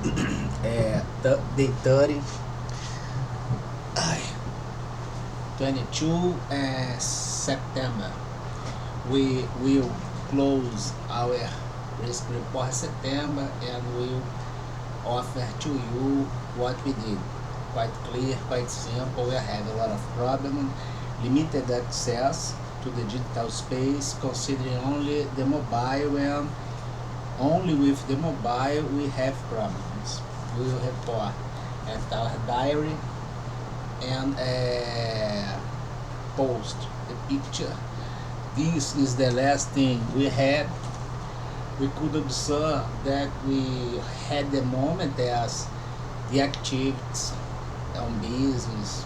Day 30, 22 September. We will close our risk report September and will offer to you what we did. Quite clear, quite simple. We have a lot of problem, limited access to the digital space, considering only the mobile, and only with the mobile we have problems. We will report at our diary and post the picture. This is the last thing we had. We could observe that we had the moment as the activities on business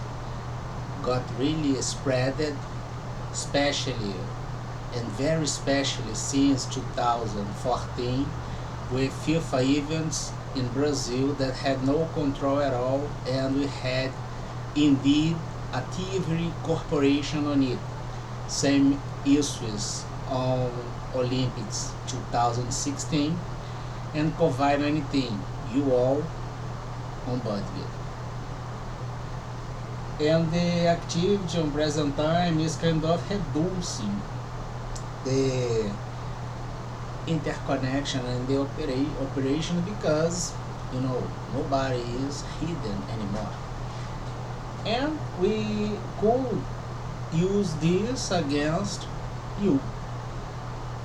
got really spreaded, especially and very especially since 2014, with FIFA events in Brazil that had no control at all, and we had indeed a TV corporation on it. Same issues on Olympics 2016, and provide anything you all on budget. And the activity on present time is kind of reducing the interconnection and the operation, because nobody is hidden anymore, and we could use this against you,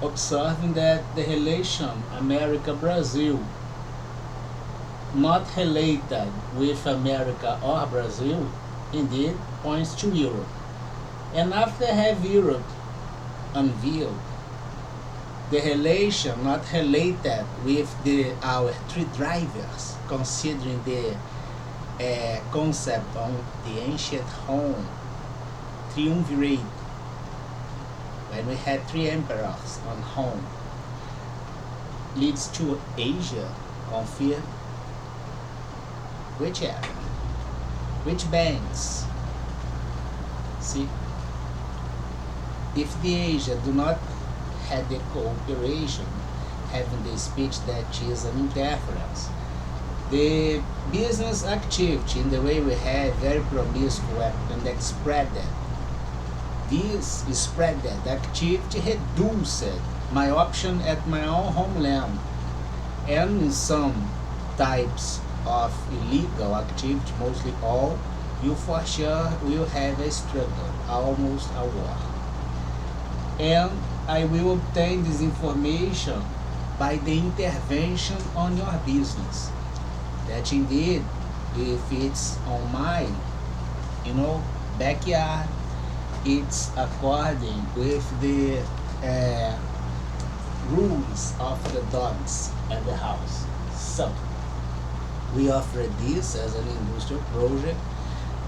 observing that the relation America-Brazil, not related with America or Brazil, indeed points to Europe. And after have Europe unveiled the relation not related with our three drivers, considering the concept on the ancient Rome triumvirate, when we had three emperors on Rome, leads to Asia. Confirm which area, which banks. See, if the Asia do not have the cooperation, having the speech that is an interference, the business activity in the way we have very promiscuous and spreaded. This spreaded activity reduced my option at my own homeland, and in some types of illegal activity, mostly all, you for sure will have a struggle, almost a war. And I will obtain this information by the intervention on your business. That indeed, if it's on my, backyard, it's according with the rules of the dogs and the house. So, we offer this as an industrial project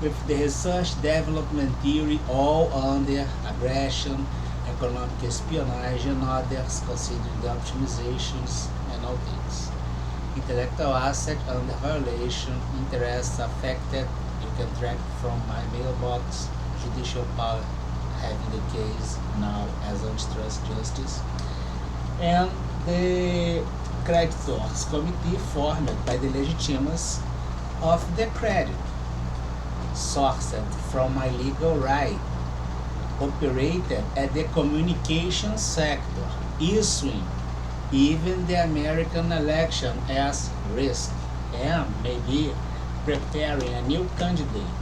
with the research development theory all under aggression, economic espionage, and others, considering the optimizations and all things. Intellectual asset under violation, interests affected, you can track from my mailbox. Judicial power having the case now as antitrust justice, and the creditors committee formed by the legitimacy of the credit, sourced from my legal right, operated at the communication sector, issuing even the American election as risk, and maybe preparing a new candidate,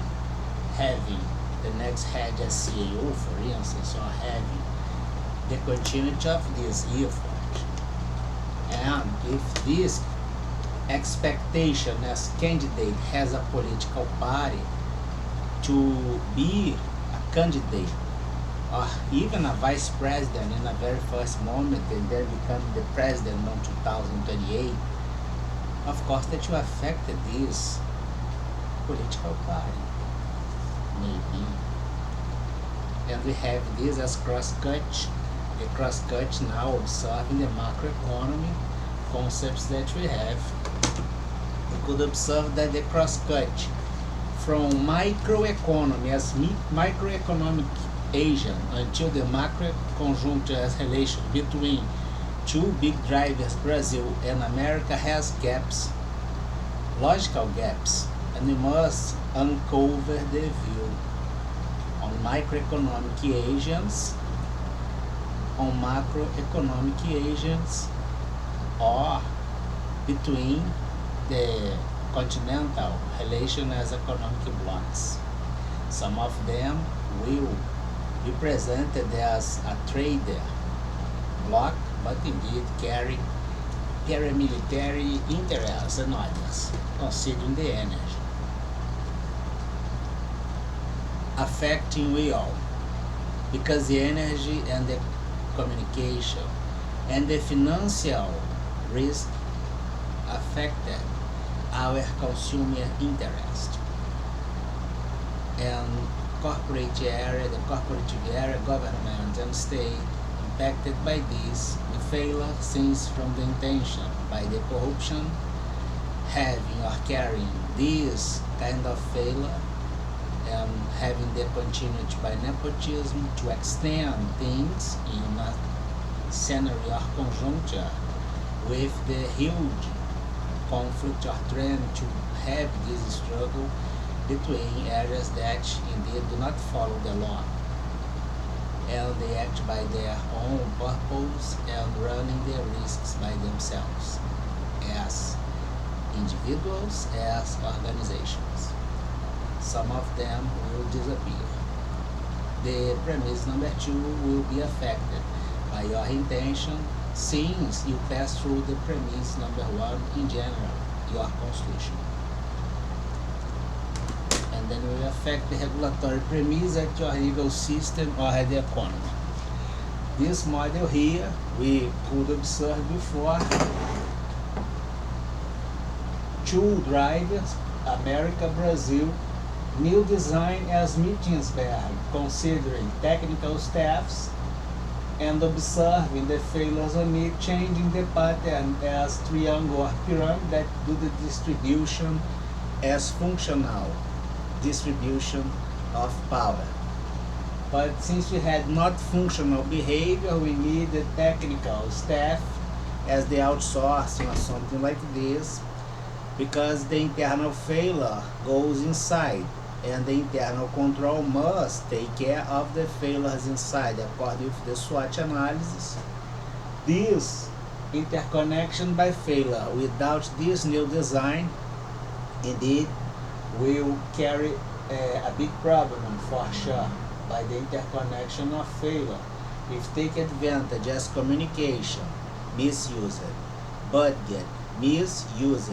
having the next head as CEO, for instance, or having the continuity of this effort. And if this expectation as candidate has a political party to be a candidate or even a vice president in a very first moment and then become the president in 2028, of course that you affected this political party. Maybe. And we have this as cross-cut, the cross-cut now observing the macroeconomy concepts that we have. We could observe that the cross-cut from microeconomy as microeconomic Asian until the macro conjuncture as relation between two big drivers, Brazil and America, has gaps. logical gaps, and we must uncover the view on microeconomic agents, on macroeconomic agents, or between the continental relation as economic blocks. Some of them will be presented as a trader bloc, but indeed carry paramilitary interests and others, considering the energy affecting we all, because the energy and the communication and the financial risk affected our consumer interest, and corporate area, the corporative area, government and state impacted by this failure since from the intention by the corruption having or carrying this kind of failure, and having the continuity by nepotism to extend things in a scenario or conjuncture with the huge conflict or trend to have this struggle between areas that indeed do not follow the law, and they act by their own purpose and running their risks by themselves, as individuals, as organizations. Some of them will disappear. The premise number 2 will be affected by your intention, since you pass through the premise number 1 in general, your constitution. And then will affect the regulatory premise at your legal system or at the economy. This model here, we could observe before, two drivers, America, Brazil, new design as Mittensberg, considering technical staffs and observing the failures on it, changing the pattern as triangle or pyramid that do the distribution as functional distribution of power. But since we had not functional behavior, we need the technical staff as the outsourcing or something like this, because the internal failure goes inside, and the internal control must take care of the failures inside according to the SWOT analysis. This interconnection by failure without this new design indeed will carry a big problem for sure by the interconnection of failure. If take advantage as communication misused, budget misused,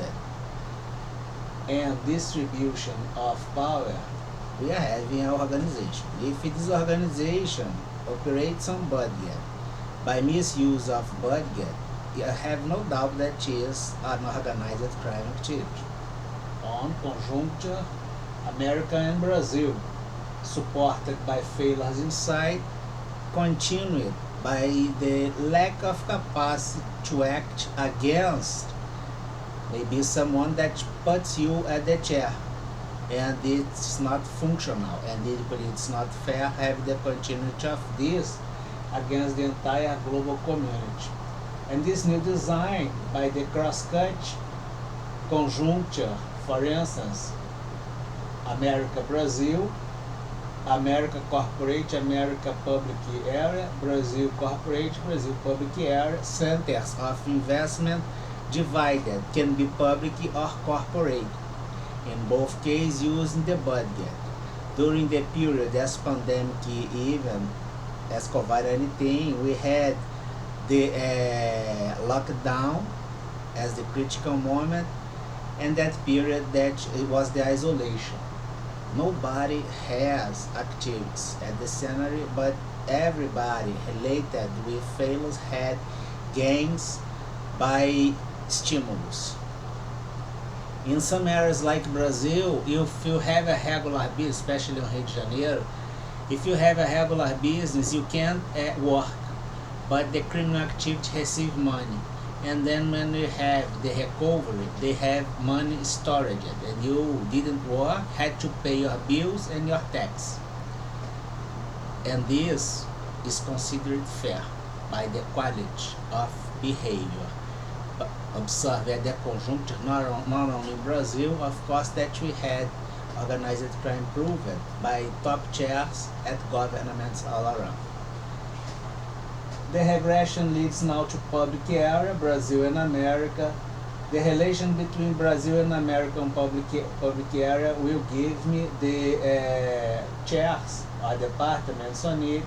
and distribution of power, we are having an organization. If this organization operates on budget by misuse of budget, you have no doubt that it is an organized crime activity. On conjuncture, America and Brazil, supported by failures inside, continued by the lack of capacity to act against maybe someone that puts you at the chair, and it's not functional, and it's not fair have the continuity of this against the entire global community. And this new design by the cross-cut conjuncture, for instance, America, Brazil, America corporate, America public area, Brazil corporate, Brazil public area, centers of investment divided, can be public or corporate, in both cases using the budget. During the period as pandemic, even as COVID-19, we had the lockdown as the critical moment, and that period that it was the isolation. Nobody has activities at the scenario, but everybody related with failures had gains by stimulus. In some areas like Brazil, if you have a regular business, especially in Rio de Janeiro, if you have a regular business, you can work, but the criminal activity receive money. And then when you have the recovery, they have money stored, and you didn't work, had to pay your bills and your tax. And this is considered fair by the quality of behavior. observe at the conjuncture, not only in Brazil, of course, that we had organized crime proven by top chairs at governments all around. The regression leads now to public area, Brazil and America. The relation between Brazil and American public area will give me the chairs or departments on it.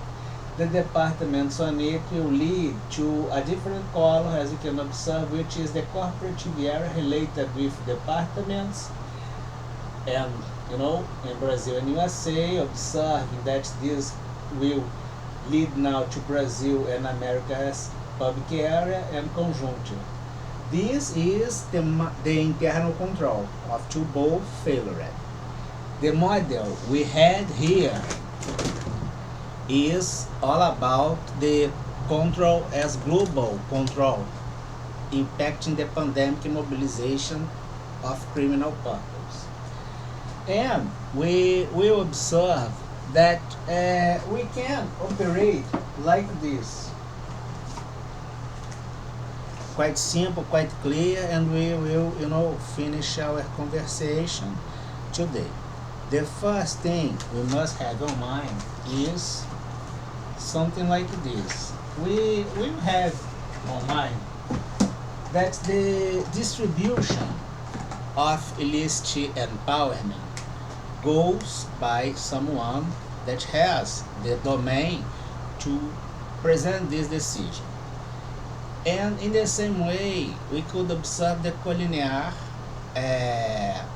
The departments on it will lead to a different color, as you can observe, which is the cooperative area related with departments. And in Brazil and USA, observing that this will lead now to Brazil and America's public area and conjuncture. This is the internal control of two both failure. The model we had here is all about the control as global control, impacting the pandemic mobilization of criminal purpose. And we will observe that we can operate like this. Quite simple, quite clear, and we will, finish our conversation today. The first thing we must have in mind is something like this. We will have in mind that the distribution of illicit empowerment goes by someone that has the domain to present this decision. And in the same way, we could observe the collinear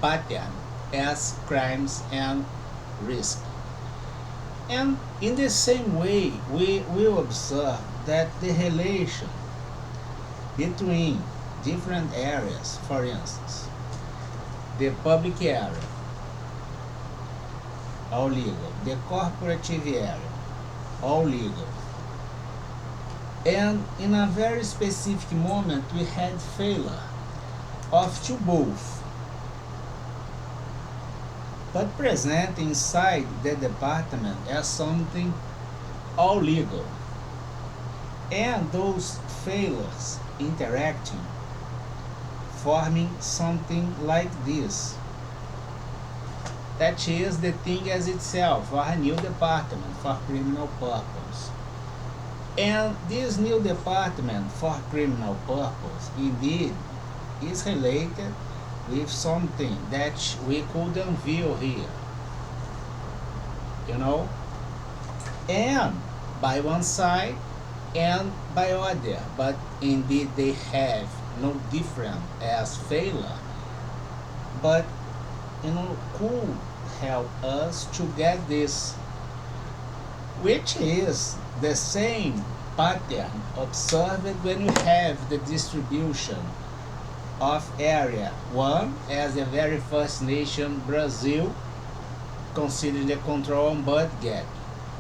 pattern as crimes and risk. And in the same way, we will observe that the relation between different areas, for instance, the public area, all legal, the cooperative area, all legal. And in a very specific moment, we had failure of two both, but present inside the department as something all legal. And those failures interacting, forming something like this. That is the thing as itself, or a new department for criminal purpose. And this new department for criminal purpose indeed is related with something that we couldn't view here. And by one side and by other, but indeed they have no different as failure, but could help us to get this, which is the same pattern observed when you have the distribution of area 1 as the very first nation, Brazil, considering the control on budget,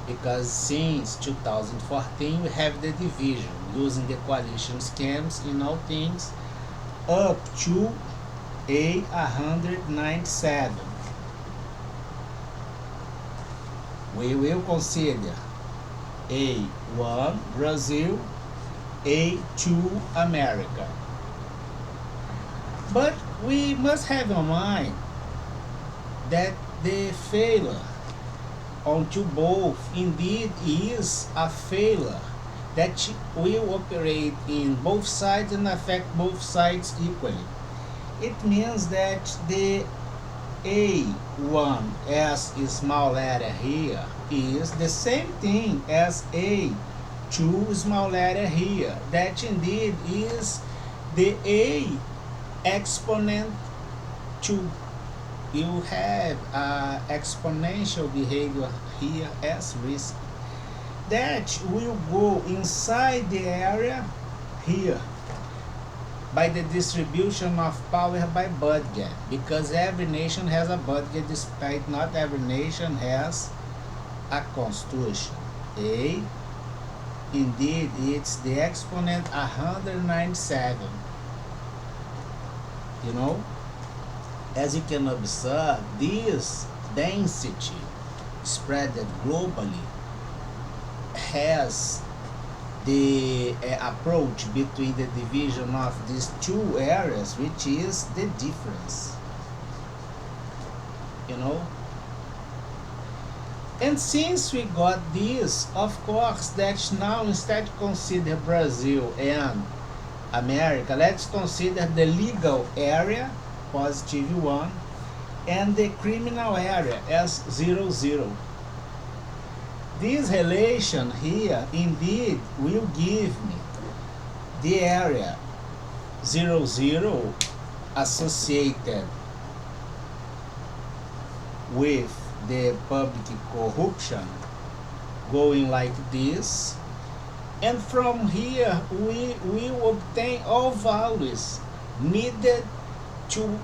because since 2014 we have the division using the coalition schemes in all things up to A197. We will consider A1 Brazil, A2 America. But we must have in mind that the failure onto both indeed is a failure that will operate in both sides and affect both sides equally. It means that the A1 as small letter here is the same thing as A2 small letter here. That indeed is the A exponent 2. You have exponential behavior here as risk that will go inside the area here by the distribution of power by budget, because every nation has a budget despite not every nation has a constitution. Indeed, it's the exponent 197. As you can observe, this density spread globally has the approach between the division of these two areas, which is the difference, you know. And since we got this, of course, that now instead to consider Brazil and America, let's consider the legal area, positive 1, and the criminal area as 0, 0. This relation here indeed will give me the area 0, 0 associated with the public corruption going like this, and from here we will obtain all values needed to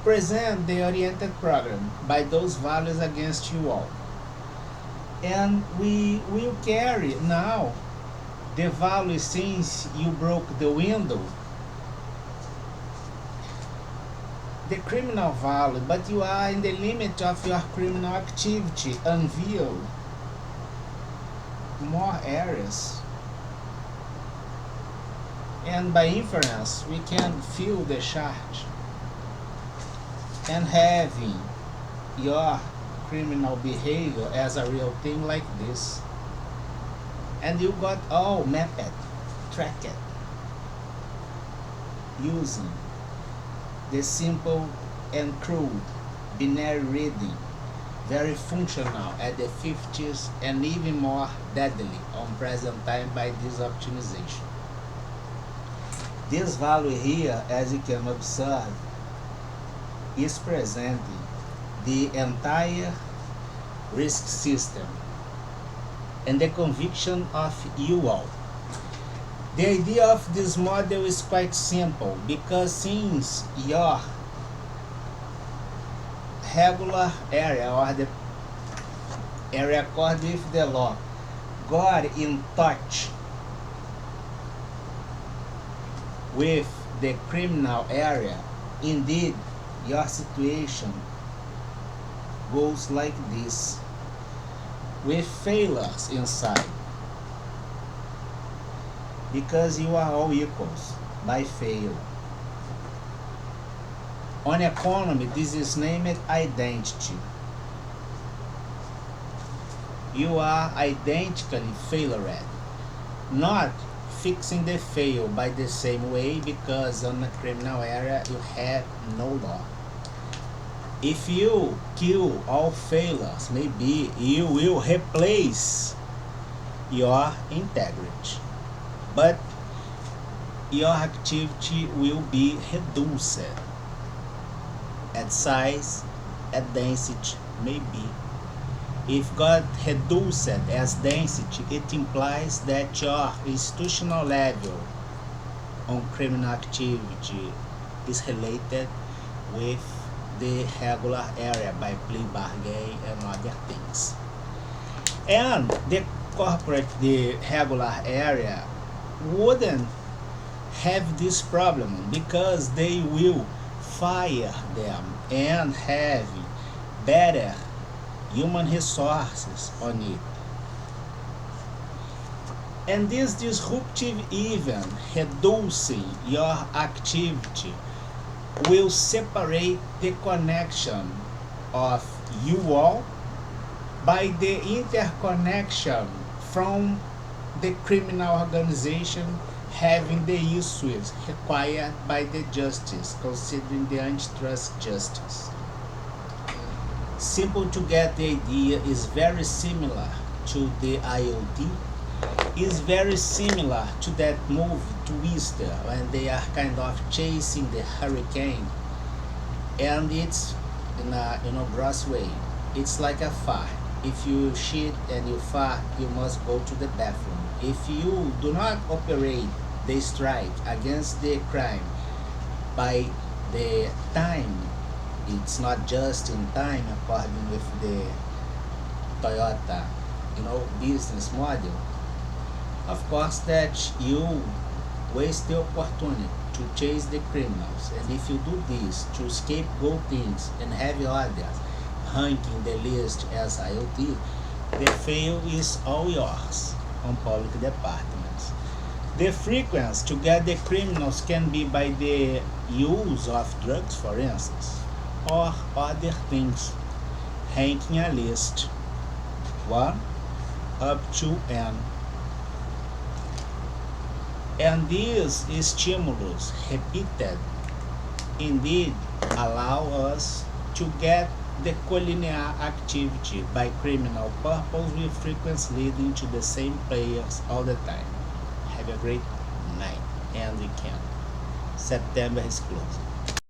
present the oriented program by those values against you all. And we will carry now the value since you broke the window, the criminal value, but you are in the limit of your criminal activity, unveil more areas. And by inference, we can fill the charge. And having your criminal behavior as a real thing like this, and you got all mapped, tracked, using the simple and crude binary reading, very functional at the 50s and even more deadly on present time by this optimization. This value here, as you can observe, is presenting the entire risk system and the conviction of you all. The idea of this model is quite simple, because since your regular area or the area according with the law got in touch with the criminal area, indeed your situation goes like this, with failures inside, because you are all equals by fail. On economy, this is named identity. You are identically failured, not fixing the fail by the same way, because on the criminal area you have no law. If you kill all failures, maybe you will replace your integrity, but your activity will be reduced at size, at density, maybe. If God reduced as density, it implies that your institutional level on criminal activity is related with the regular area by plea bargain and other things. And the regular area wouldn't have this problem, because they will fire them and have better human resources on it. And this disruptive event reducing your activity will separate the connection of you all by the interconnection from the criminal organization having the issues required by the justice, considering the antitrust justice. Simple to get the idea, is very similar to the IoT, is very similar to that movie Twister, when they are kind of chasing the hurricane, and it's in a gross way. It's like a fart. If you shit and you fart, you must go to the bathroom. If you do not operate the strike against the crime by the time, it's not just in time according with the Toyota business model, of course that you waste the opportunity to chase the criminals. And if you do this to scapegoat things and have others ranking the list as IoT, the fail is all yours. on public departments. The frequency to get the criminals can be by the use of drugs, for instance, or other things, ranking a list 1 up to n. And these stimulus, repeated, indeed allow us to get the collinear activity by criminal purpose with frequency leading to the same players all the time. Have a great night and weekend. September is closing.